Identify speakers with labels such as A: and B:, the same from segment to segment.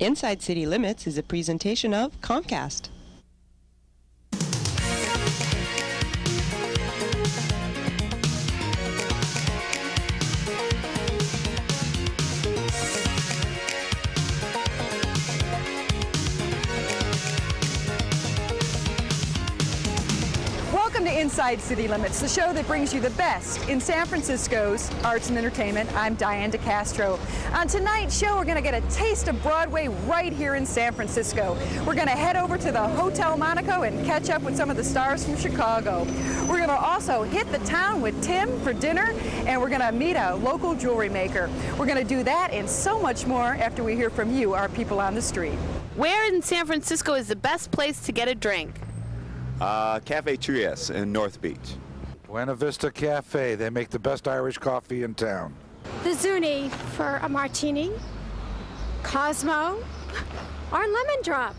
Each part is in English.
A: Inside City Limits is a presentation of Comcast.
B: Welcome to Inside City Limits, the show that brings you the best in San Francisco's arts and entertainment. I'm Diane de Castro. On tonight's show, we're going to get a taste of Broadway right here in San Francisco. We're going to head over to the Hotel Monaco and catch up with some of the stars from Chicago. We're going to also hit the town with Tim for dinner, and we're going to meet a local jewelry maker. We're going to do that and so much more after we hear from you, our people on the street.
C: Where in San Francisco is the best place to get a drink?
D: Cafe Trias in North Beach.
E: Buena Vista Cafe. They make the best Irish coffee in town.
F: The Zuni for a martini, Cosmo, or Lemon Drop.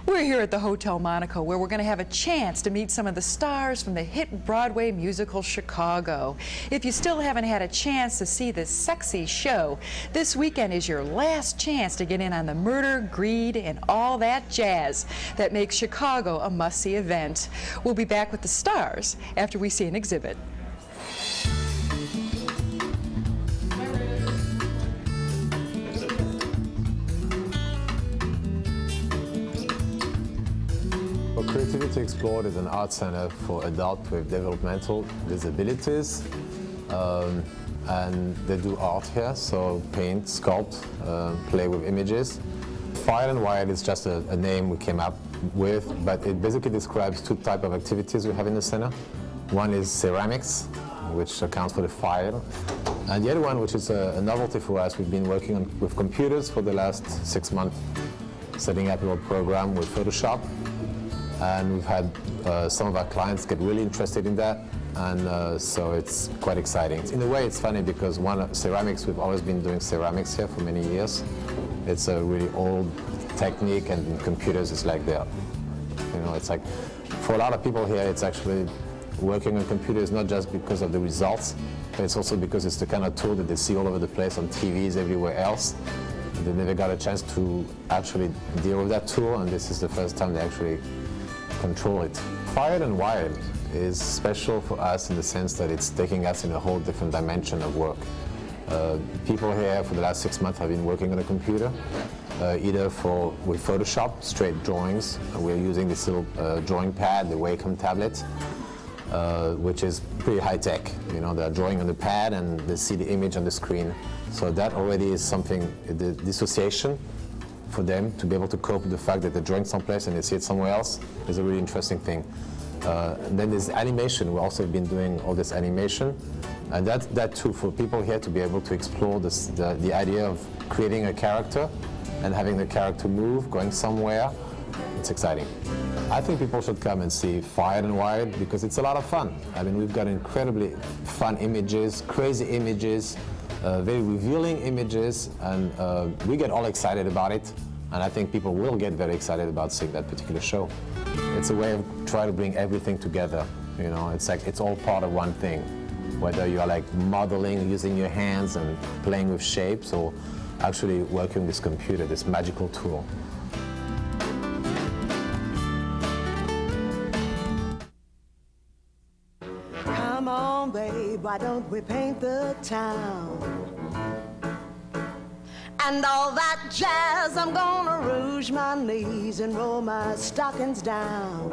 B: We're here at the Hotel Monaco, where we're going to have a chance to meet some of the stars from the hit Broadway musical Chicago. If you still haven't had a chance to see this sexy show, this weekend is your last chance to get in on the murder, greed, and all that jazz that makes Chicago a must-see event. We'll be back with the stars after we see an exhibit.
G: Creativity Explored is an art center for adults with developmental disabilities, and they do art here, so paint, sculpt, play with images. Fire and Wired is just a name we came up with, but it basically describes two types of activities we have in the center. One is ceramics, which accounts for the fire, and the other one, which is a novelty for us, we've been working with computers for the last 6 months, setting up a little program with Photoshop. And we've had some of our clients get really interested in that, and so it's quite exciting. In a way, it's funny because ceramics, we've always been doing ceramics here for many years. It's a really old technique, and computers is like that. You know, it's like, for a lot of people here, it's actually working on computers not just because of the results, but it's also because it's the kind of tool that they see all over the place on TVs everywhere else. They never got a chance to actually deal with that tool, and this is the first time they actually control it. Fired and Wired is special for us in the sense that it's taking us in a whole different dimension of work. People here for the last 6 months have been working on a computer, either with Photoshop, straight drawings. We're using this little drawing pad, the Wacom tablet, which is pretty high tech. You know, they're drawing on the pad and they see the image on the screen. So that already is something, the dissociation for them to be able to cope with the fact that they're drawing someplace and they see it somewhere else is a really interesting thing. And then there's animation. We've also been doing all this animation, and that too, for people here to be able to explore the idea of creating a character and having the character move, going somewhere, it's exciting. I think people should come and see Fired and Wired because it's a lot of fun. I mean, we've got incredibly fun images, crazy images, very revealing images, and we get all excited about it, and I think people will get very excited about seeing that particular show. It's a way of trying to bring everything together, you know, it's like it's all part of one thing, whether you're like modeling, using your hands and playing with shapes, or actually working with this computer, this magical tool.
H: Come on, babe, why don't we paint the town? And all that jazz, I'm gonna rouge my knees and roll my stockings down.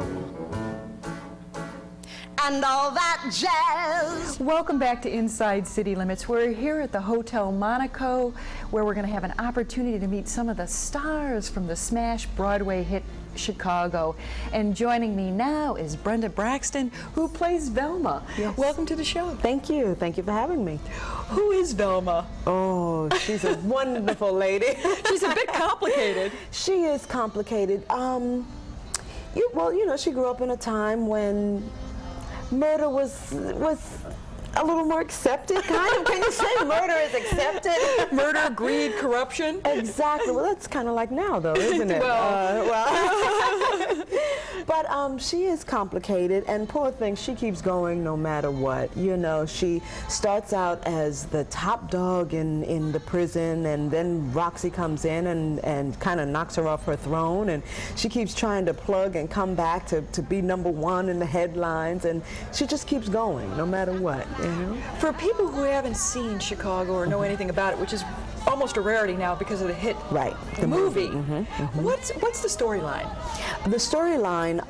H: And all that jazz.
B: Welcome back to Inside City Limits. We're here at the Hotel Monaco, where we're going to have an opportunity to meet some of the stars from the smash Broadway hit Chicago. And joining me now is Brenda Braxton, who plays Velma.
I: Yes.
B: Welcome to the show.
I: Thank you. Thank you for having me.
B: Who is Velma?
I: Oh, she's a wonderful lady.
B: She's a bit complicated.
I: She is complicated. Well, you know, she grew up in a time when murder was a little more accepted, kind of. Can you say murder is accepted?
B: Murder, greed, corruption.
I: Exactly. Well, that's kind of like now, though, isn't it? But she is complicated, and poor thing, she keeps going no matter what. You know, she starts out as the top dog in the prison, and then Roxy comes in and kind of knocks her off her throne, and she keeps trying to plug and come back to be #1 in the headlines, and she just keeps going no matter what, you know?
B: For people who haven't seen Chicago or know anything about it, which is almost a rarity now because of the hit
I: the
B: movie.
I: Mm-hmm.
B: What's the storyline?
I: The storyline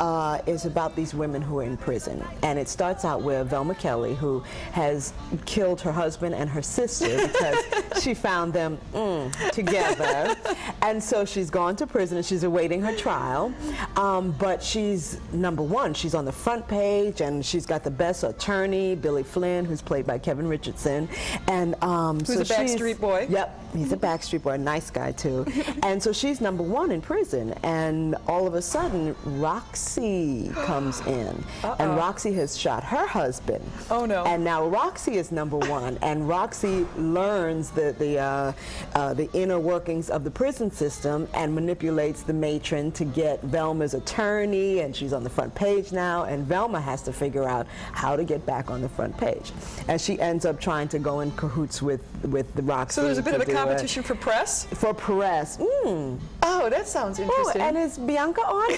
I: is about these women who are in prison, and it starts out with Velma Kelly, who has killed her husband and her sister because she found them together, and so she's gone to prison and she's awaiting her trial. But she's #1. She's on the front page, and she's got the best attorney, Billy Flynn, who's played by Kevin Richardson, and
B: who's a Backstreet Boy.
I: Yep. He's a Backstreet Boy, a nice guy too. And so she's #1 in prison, and all of a sudden Roxy comes in. And Roxy has shot her husband.
B: Oh no.
I: And now Roxy is #1, and Roxy learns the inner workings of the prison system and manipulates the matron to get Velma's attorney, and she's on the front page now, and Velma has to figure out how to get back on the front page. And she ends up trying to go in cahoots with the Roxy.
B: So there's a bit of a competition
I: it.
B: for press?
I: For press.
B: Oh, that sounds interesting.
I: Oh, and is Bianca on?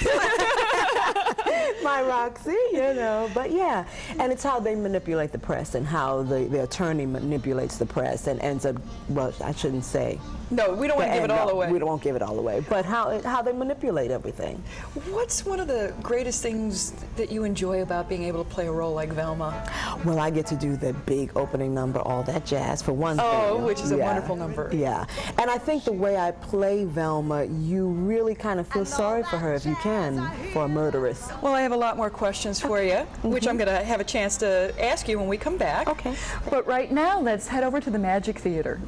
I: My Roxy, you know. But yeah, and it's how they manipulate the press and how the attorney manipulates the press and ends up, well, I shouldn't say.
B: No, we don't want to give it all away.
I: We won't give it all away, but how they manipulate everything.
B: What's one of the greatest things that you enjoy about being able to play a role like Velma?
I: Well, I get to do the big opening number, All That Jazz, for one thing.
B: Oh, which is a wonderful number.
I: Yeah, and I think the way I play Velma, you really kind of feel sorry for her, if you can, for a murderess.
B: Well, I have a lot more questions for you, which I'm going to have a chance to ask you when we come back.
I: Okay.
B: But right now, let's head over to the Magic Theater.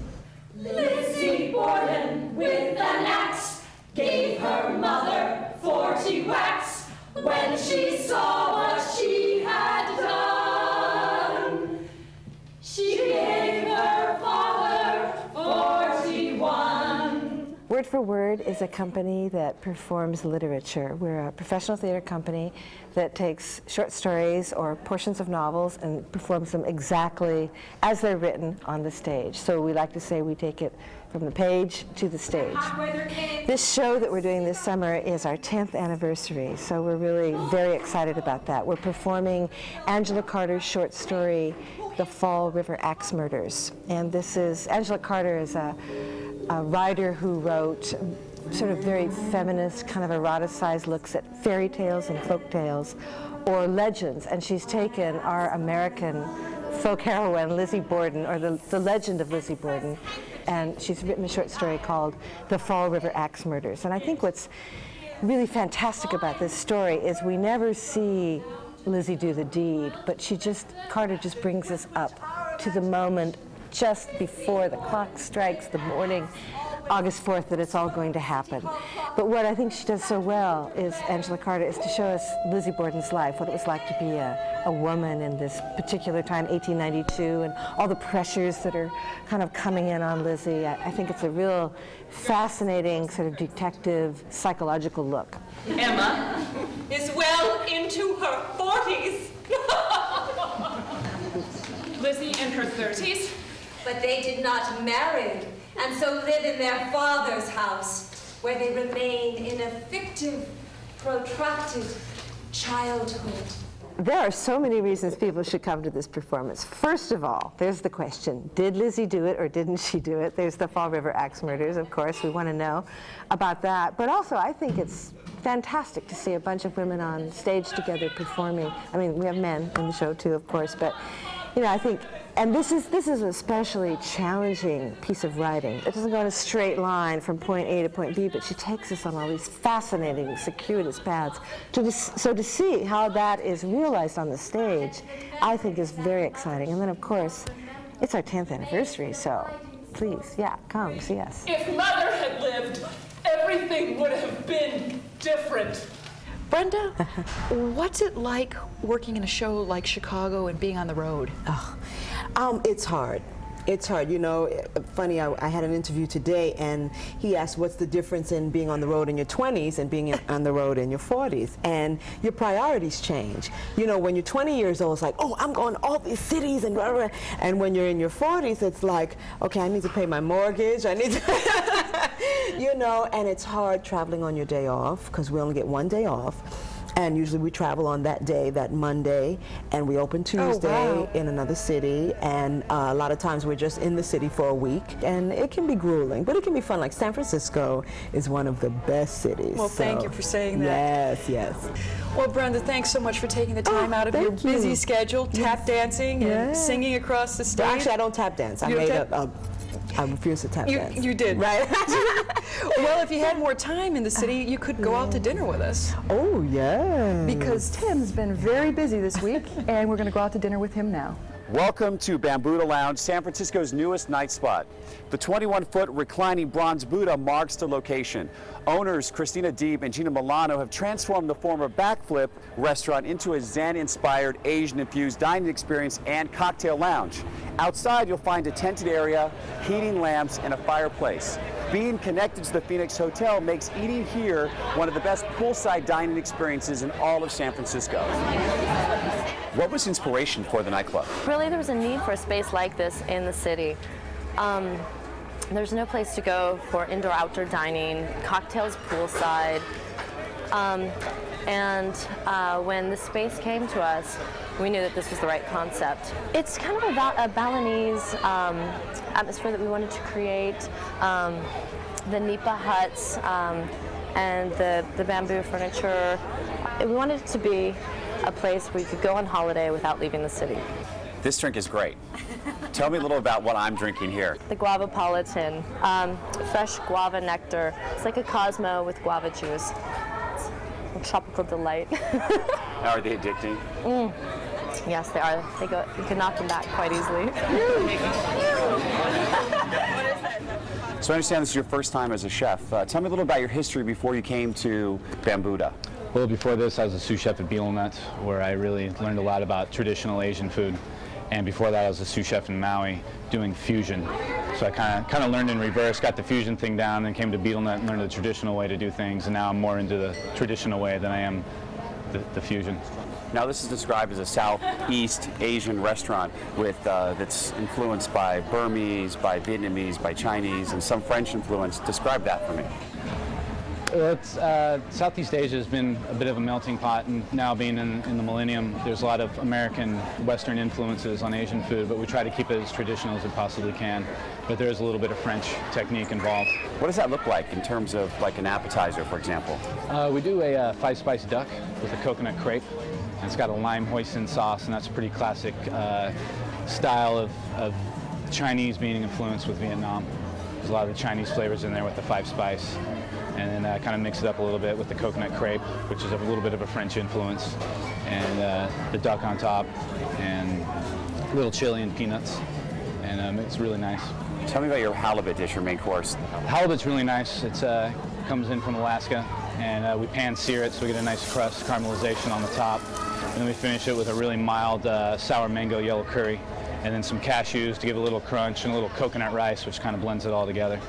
J: Lizzie Borden with an axe gave her mother 40 whacks when she saw what she had done. She gave her father 41.
K: Word for Word is a company that performs literature. We're a professional theater company that takes short stories or portions of novels and performs them exactly as they're written on the stage. So we like to say we take it from the page to the stage. This show that we're doing this summer is our 10th anniversary, so we're really very excited about that. We're performing Angela Carter's short story, The Fall River Axe Murders. And this is, Angela Carter is a writer who wrote sort of very feminist, kind of eroticized looks at fairy tales and folk tales or legends, and she's taken our American folk heroine, Lizzie Borden, or the legend of Lizzie Borden, and she's written a short story called The Fall River Axe Murders. And I think what's really fantastic about this story is we never see Lizzie do the deed, but Carter just brings us up to the moment just before the clock strikes the morning, August 4th, that it's all going to happen. But what I think she does so well is, Angela Carter, is to show us Lizzie Borden's life, what it was like to be a woman in this particular time, 1892, and all the pressures that are kind of coming in on Lizzie. I think it's a real fascinating sort of detective psychological look.
J: Emma is well into her 40s. Lizzie in her 30s. But they did not marry, and so live in their father's house, where they remain in a fictive, protracted childhood.
K: There are so many reasons people should come to this performance. First of all, there's the question, did Lizzie do it or didn't she do it? There's the Fall River Axe Murders, of course. We want to know about that. But also, I think it's fantastic to see a bunch of women on stage together performing. I mean, we have men in the show too, of course, but you know, I think, and this is an especially challenging piece of writing. It doesn't go in a straight line from point A to point B, but she takes us on all these fascinating, circuitous paths. So to see how that is realized on the stage, I think is very exciting. And then, of course, it's our 10th anniversary, so please, yeah, come see us.
J: If Mother had lived, everything would have been different.
B: Brenda, what's it like working in a show like Chicago and being on the road?
I: Oh, It's hard. It's hard. You know, funny, I had an interview today, and he asked what's the difference in being on the road in your 20s and being on the road in your 40s. And your priorities change. You know, when you're 20 years old, it's like, oh, I'm going to all these cities and blah, blah. And when you're in your 40s, it's like, okay, I need to pay my mortgage. I need to, you know, and it's hard traveling on your day off because we only get one day off. And usually we travel on that day, that Monday, and we open Tuesday in another city. And a lot of times we're just in the city for a week. And it can be grueling, but it can be fun. Like San Francisco is one of the best cities.
B: Well, thank you for saying that.
I: Yes, yes.
B: Well, Brenda, thanks so much for taking the time out of your busy schedule, tap dancing and singing across the stage.
I: Well, actually, I don't tap dance. I refuse to tap dance.
B: You did.
I: Right.
B: Well, if you had more time in the city, you could go out to dinner with us.
I: Oh, yeah.
B: Because Tim's been very busy this week, and we're going to go out to dinner with him now.
L: Welcome to Bambudda Lounge, San Francisco's newest night spot. The 21-foot reclining bronze Buddha marks the location. Owners Christina Deeb and Gina Milano have transformed the former Backflip restaurant into a Zen-inspired, Asian-infused dining experience and cocktail lounge. Outside, you'll find a tented area, heating lamps, and a fireplace. Being connected to the Phoenix Hotel makes eating here one of the best poolside dining experiences in all of San Francisco. What was inspiration for the nightclub?
M: Really, there was a need for a space like this in the city. There's no place to go for indoor-outdoor dining, cocktails poolside, and when the space came to us, we knew that this was the right concept. It's kind of a Balinese atmosphere that we wanted to create. The nipa huts and the bamboo furniture. We wanted it to be a place where you could go on holiday without leaving the city.
L: This drink is great. Tell me a little about what I'm drinking here.
M: The Guavapolitan, fresh guava nectar. It's like a Cosmo with guava juice. It's a tropical delight.
L: Are they addicting?
M: Yes, they are. You can knock them back quite easily.
L: So I understand this is your first time as a chef. Tell me a little about your history before you came to Bambudda.
N: Well, before this, I was a sous chef at Bielmet, where I really learned a lot about traditional Asian food. And before that, I was a sous chef in Maui doing fusion. So I kind of learned in reverse, got the fusion thing down, then came to Bielmet and learned the traditional way to do things. And now I'm more into the traditional way than I am the fusion.
L: Now this is described as a Southeast Asian restaurant with that's influenced by Burmese, by Vietnamese, by Chinese, and some French influence. Describe that for me.
N: Well, Southeast Asia has been a bit of a melting pot, and now being in the millennium, there's a lot of American Western influences on Asian food, but we try to keep it as traditional as it possibly can. But there is a little bit of French technique involved.
L: What does that look like in terms of like an appetizer, for example?
N: We do a 5-spice duck with a coconut crepe. And it's got a lime hoisin sauce, and that's a pretty classic style of Chinese being influenced with Vietnam. There's a lot of the Chinese flavors in there with the 5-spice. And then kind of mix it up a little bit with the coconut crepe, which is a little bit of a French influence, and the duck on top, and a little chili and peanuts, and it's really nice.
L: Tell me about your halibut dish, your main course.
N: Halibut's really nice. It comes in from Alaska, and we pan-sear it so we get a nice crust, caramelization on the top, and then we finish it with a really mild sour mango yellow curry, and then some cashews to give it a little crunch, and a little coconut rice, which kind of blends it all together.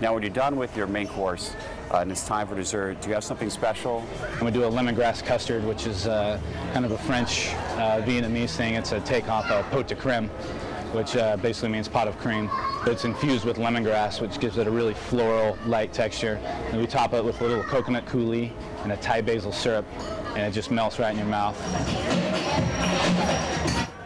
L: Now, when you're done with your main course, and it's time for dessert, do you have something special?
N: And we do a lemongrass custard, which is kind of a French Vietnamese thing. It's a takeoff of pot de crème, which basically means pot of cream. But it's infused with lemongrass, which gives it a really floral, light texture. And we top it with a little coconut coulis and a Thai basil syrup, and it just melts right in your mouth.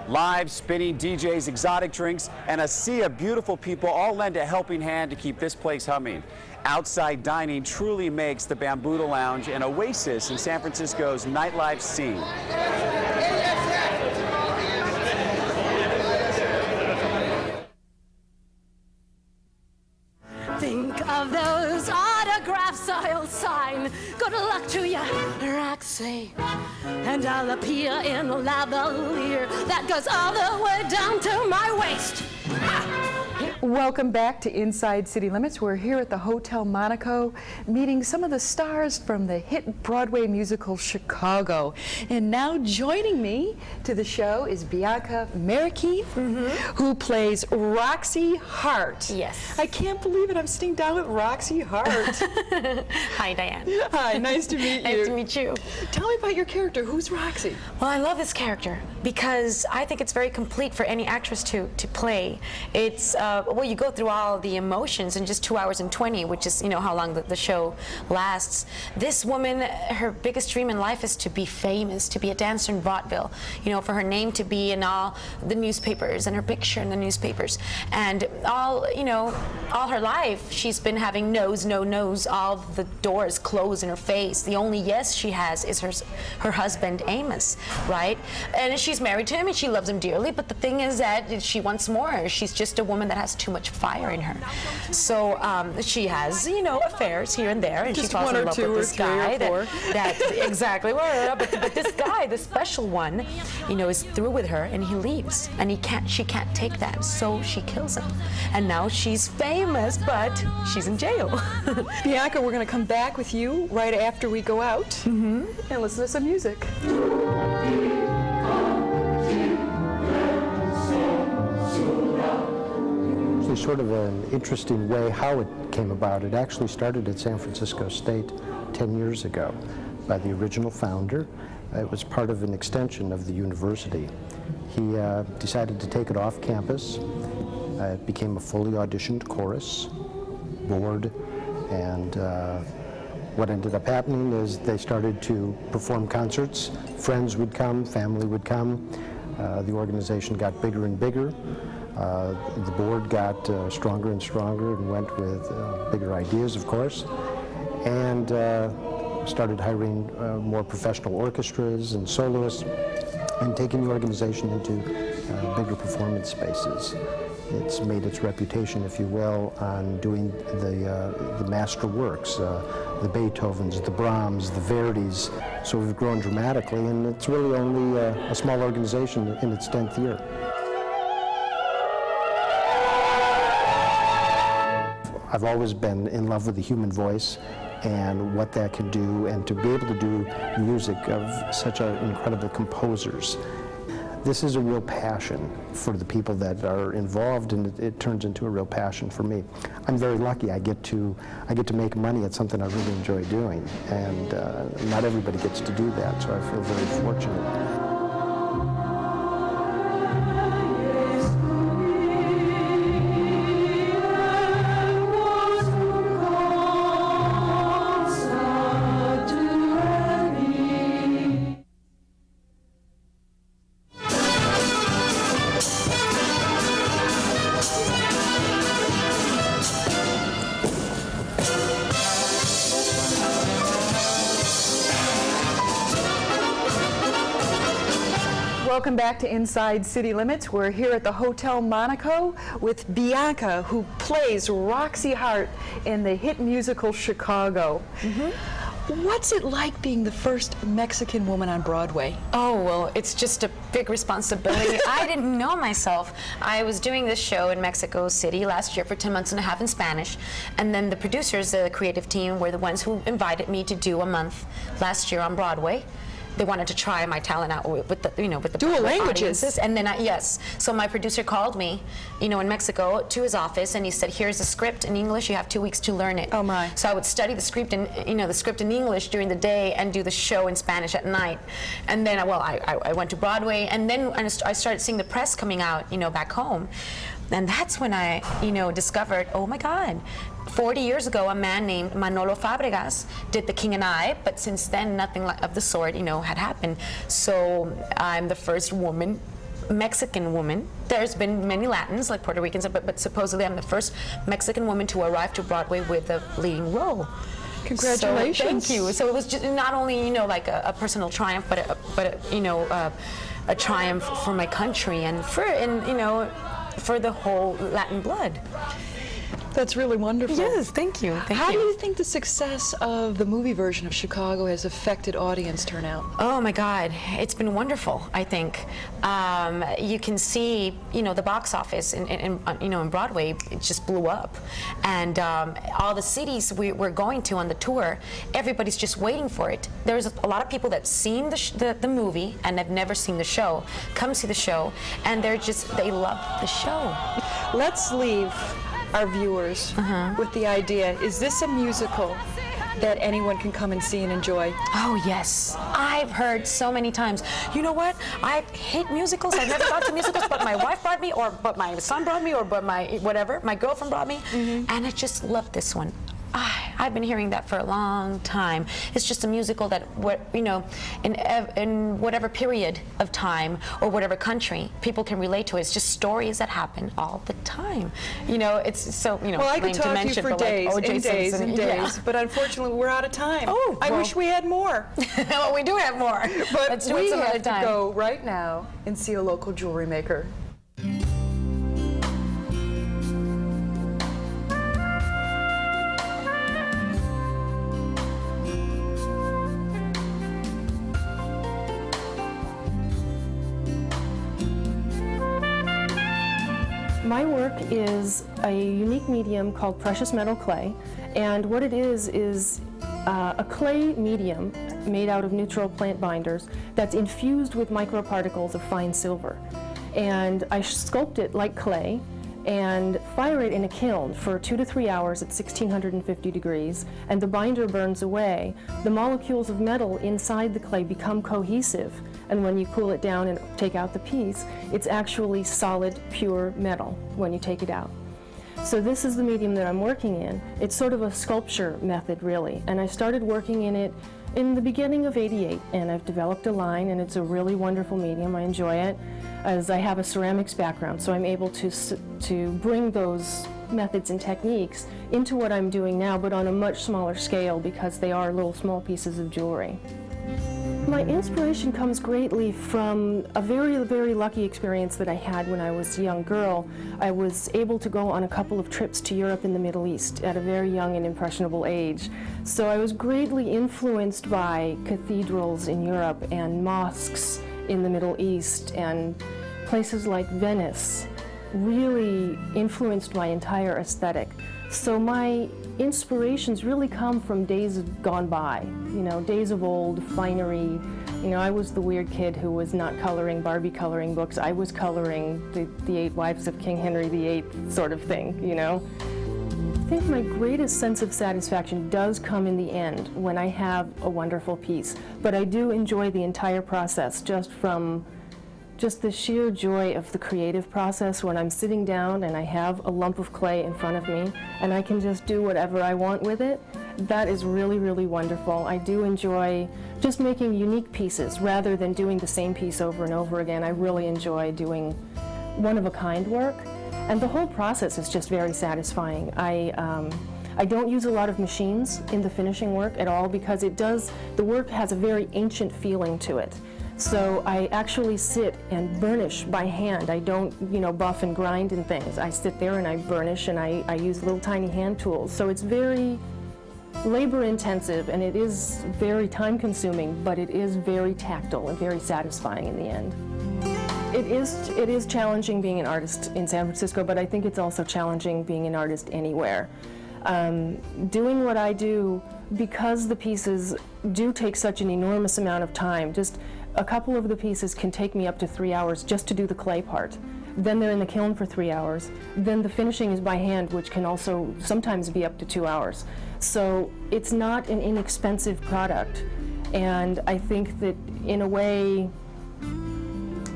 L: Live spinning DJs, exotic drinks, and a sea of beautiful people all lend a helping hand to keep this place humming. Outside dining truly makes the Bambudda Lounge an oasis in San Francisco's nightlife scene.
O: Think of those autographs I'll sign. Good luck to ya, Roxy. And I'll appear in lavalier that goes all the way down to my waist.
B: Welcome back to Inside City Limits. We're here at the Hotel Monaco meeting some of the stars from the hit Broadway musical Chicago. And now joining me to the show is Bianca Marroquin, who plays Roxy Hart.
P: Yes.
B: I can't believe it. I'm sitting down with Roxy Hart.
P: Hi, Diane.
B: Hi, nice to meet you.
P: Nice to meet you.
B: Tell me about your character. Who's Roxy?
P: Well, I love this character because I think it's very complete for any actress to play. It's well, you go through all the emotions in just 2 hours and 20, which is, you know, how long the show lasts. This woman, her biggest dream in life is to be famous, to be a dancer in vaudeville, you know, for her name to be in all the newspapers and her picture in the newspapers. And all, you know, all her life, she's been having no's, no, no's, all the doors closed in her face. The only yes she has is her husband, Amos, right? And she's married to him and she loves him dearly, but the thing is that she wants more. She's just a woman that has too much fire in her. So she has, you know, affairs here and there, and
B: Just
P: she falls
B: one
P: in
B: or
P: love
B: two
P: with
B: or
P: this
B: three
P: guy.
B: or four.
P: That exactly. But this guy, the special one, you know, is through with her, and he leaves, and she can't take that, so she kills him. And now she's famous, but she's in jail.
B: Bianca, we're going to come back with you right after we go out and listen to some music.
Q: It's sort of an interesting way how it came about. It actually started at San Francisco State 10 years ago by the original founder. It was part of an extension of the university. He decided to take it off campus. It became a fully auditioned chorus, board, and what ended up happening is they started to perform concerts. Friends would come, family would come. The organization got bigger and bigger. The board got stronger and stronger and went with bigger ideas, of course, and started hiring more professional orchestras and soloists and taking the organization into bigger performance spaces. It's made its reputation, if you will, on doing the master works, the Beethovens, the Brahms, the Verdis. So we've grown dramatically, and it's really only a small organization in its 10th year. I've always been in love with the human voice and what that can do, and to be able to do music of such incredible composers. This is a real passion for the people that are involved, and it turns into a real passion for me. I'm very lucky. I get to make money at something I really enjoy doing, and not everybody gets to do that, so I feel very fortunate.
B: Welcome back to Inside City Limits. We're here at the Hotel Monaco with Bianca, who plays Roxy Hart in the hit musical Chicago. What's it like being the first Mexican woman on Broadway?
P: Oh, well, it's just a big responsibility. I didn't know myself. I was doing this show in Mexico City last year for 10 months and a half in Spanish, and then the producers, the creative team, were the ones who invited me to do a month last year on Broadway. They wanted to try my talent out with the, you know, with the
B: dual languages.
P: Audiences. And then, yes. So my producer called me, you know, in Mexico to his office, and he said, "Here's a script in English. You have 2 weeks to learn it."
B: Oh my!
P: So I would study the script in, you know, the script in English during the day and do the show in Spanish at night. And then, well, I went to Broadway, and then I started seeing the press coming out, you know, back home, and that's when I, you know, discovered, oh my God. 40 years ago, a man named Manolo Fabregas did The King and I, but since then, nothing of the sort, you know, had happened. So I'm the first woman, Mexican woman. There's been many Latins, like Puerto Ricans, but supposedly I'm the first Mexican woman to arrive to Broadway with a leading role.
B: Congratulations!
P: So, thank you. So it was just not only, you know, like a personal triumph, but you know, a triumph for my country and you know, for the whole Latin blood.
B: That's really wonderful.
P: Yes, thank you.
B: How do you think the success of the movie version of Chicago has affected audience turnout?
P: Oh my God, it's been wonderful. I think you can see, the box office in Broadway, it just blew up, and all the cities we're going to on the tour, everybody's just waiting for it. There's a lot of people that've seen the movie and have never seen the show, come see the show, and they love the show.
B: Let's leave our viewers with the idea, is this a musical that anyone can come and see and enjoy?
P: Oh yes, I've heard so many times. You know what? I hate musicals. I've never gone to musicals, but my wife brought me, or but my son brought me, or but my girlfriend brought me, and I just love this one. I've been hearing that for a long time. It's just a musical that, in whatever period of time or whatever country, people can relate to it. It's just stories that happen all the time. It's so,
B: Well, I could talk to you for days and days and days, but unfortunately we're out of time.
P: Oh,
B: I wish we had more.
P: Well, we do have more.
B: But
P: Let's do it
B: we
P: some other
B: have to
P: time.
B: go right now and see a local jewelry maker.
R: My work is a unique medium called precious metal clay, and what it is a clay medium made out of neutral plant binders that's infused with microparticles of fine silver. And I sculpt it like clay and fire it in a kiln for 2 to 3 hours at 1650 degrees, and the binder burns away. The molecules of metal inside the clay become cohesive, and when you cool it down and take out the piece, it's actually solid, pure metal when you take it out. So this is the medium that I'm working in. It's sort of a sculpture method, really, and I started working in it in the beginning of '88, and I've developed a line, and it's a really wonderful medium. I enjoy it, as I have a ceramics background, so I'm able to bring those methods and techniques into what I'm doing now, but on a much smaller scale because they are little small pieces of jewelry. My inspiration comes greatly from a very, very lucky experience that I had when I was a young girl. I was able to go on a couple of trips to Europe and the Middle East at a very young and impressionable age. So I was greatly influenced by cathedrals in Europe and mosques in the Middle East, and places like Venice really influenced my entire aesthetic. So my inspirations really come from days gone by, days of old, finery. I was the weird kid who was not coloring Barbie coloring books. I was coloring the 8 Wives of King Henry VIII sort of thing, I think my greatest sense of satisfaction does come in the end when I have a wonderful piece, but I do enjoy the entire process just the sheer joy of the creative process when I'm sitting down and I have a lump of clay in front of me and I can just do whatever I want with it. That is really, really wonderful. I do enjoy just making unique pieces rather than doing the same piece over and over again. I really enjoy doing one-of-a-kind work, and the whole process is just very satisfying. I don't use a lot of machines in the finishing work at all because the work has a very ancient feeling to it. So I actually sit and burnish by hand. I don't, buff and grind and things. I sit there and I burnish, and I use little tiny hand tools. So it's very labor intensive, and it is very time consuming, but it is very tactile and very satisfying in the end. It is challenging being an artist in San Francisco, but I think it's also challenging being an artist anywhere. Doing what I do, because the pieces do take such an enormous amount of time, just a couple of the pieces can take me up to 3 hours just to do the clay part. Then they're in the kiln for 3 hours. Then the finishing is by hand, which can also sometimes be up to 2 hours. So it's not an inexpensive product. And I think that in a way,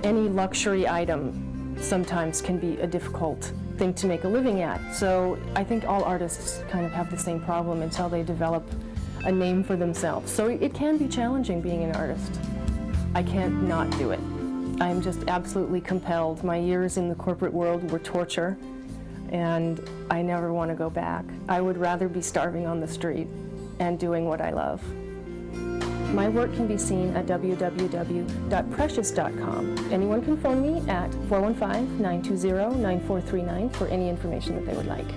R: any luxury item sometimes can be a difficult thing to make a living at. So I think all artists kind of have the same problem until they develop a name for themselves. So it can be challenging being an artist. I can't not do it. I'm just absolutely compelled. My years in the corporate world were torture, and I never want to go back. I would rather be starving on the street and doing what I love. My work can be seen at www.precious.com. Anyone can phone me at 415-920-9439 for any information that they would like.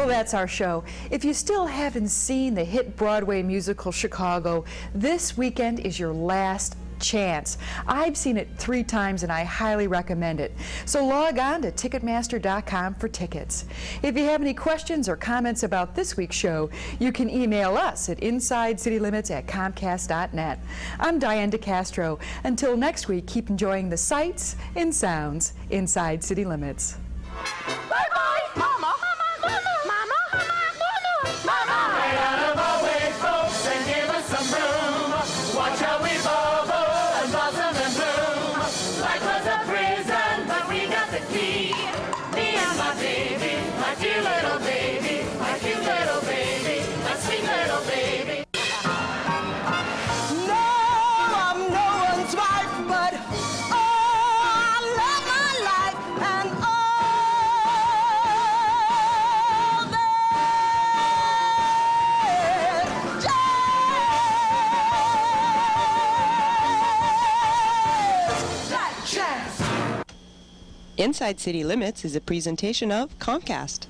B: Well, that's our show. If you still haven't seen the hit Broadway musical Chicago, this weekend is your last chance. I've seen it 3 times and I highly recommend it. So log on to Ticketmaster.com for tickets. If you have any questions or comments about this week's show, you can email us at InsideCityLimits@Comcast.net. I'm Diane de Castro. Until next week, keep enjoying the sights and sounds inside City Limits.
O: Bye-bye, Mama. Mama. Mama. Mama.
S: Get out of our way, folks, and give us some room. Watch how we bubble and blossom and bloom. Life was a prison, but we got the key. Me and my baby, my dear little baby, my cute little baby, my sweet little baby.
H: No, I'm no one's wife, but oh, I love my life and all
A: Inside City Limits is a presentation of Comcast.